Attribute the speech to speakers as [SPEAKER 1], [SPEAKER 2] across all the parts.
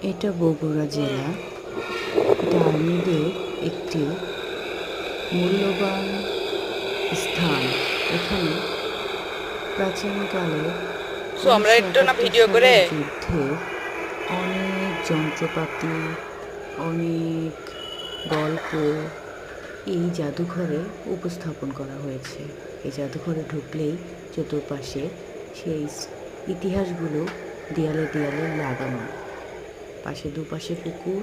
[SPEAKER 1] এটা বগুড়া জেলা। এটা আর্মিদের একটি মূল্যবান স্থান। এখানে প্রাচীনকালে
[SPEAKER 2] সো আমরা একটু না
[SPEAKER 1] 1971
[SPEAKER 2] ভিডিও করে
[SPEAKER 1] সালের যুদ্ধে অনেক যন্ত্রপাতি, অনেক গল্প এই জাদুঘরে উপস্থাপন করা হয়েছে। এই জাদুঘরে ঢুকলেই চতুর্পাশে সেই ইতিহাসগুলো দেয়ালে দেয়ালে লাগানো। পাশে দুপাশে পুকুর,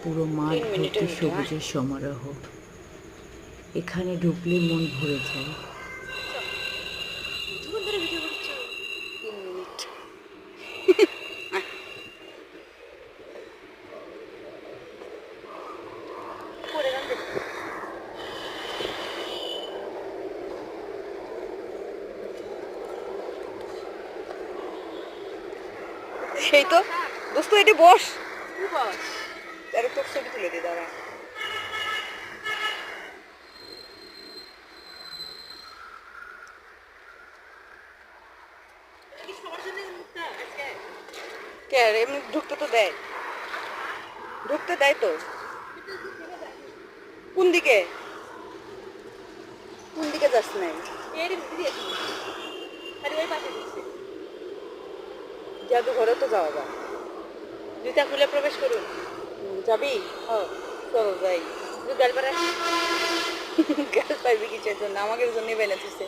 [SPEAKER 1] পুরো মাঠ
[SPEAKER 2] 3 মিনিটের
[SPEAKER 1] ভর্তি
[SPEAKER 2] ভিডিও।
[SPEAKER 1] সবুজের সমারোহ। এখানে ঢুকলে মন ভরে যায়।
[SPEAKER 2] কতক্ষণ ধরে ভিডিও করছো? 3 মিনিট। পরে গান দেখ। সেই তো দোস্ত এটি বস। বস আরে তোর ছবি তুলে দে দাঁড়া। কে রে, এমনি ঢুকতে তো দেয়, ঢুকতে দেয় তো। কোন দিকে কোন দিকে যাস নাই? জাদুঘরে তো যাওয়া যায়। জুতা খুলে প্রবেশ করুন। যাবি? হ্যাঁ চলো যাই। গাল পাইবি কিসের জন্য? আমাকে জন্য বেনে দিচ্ছে।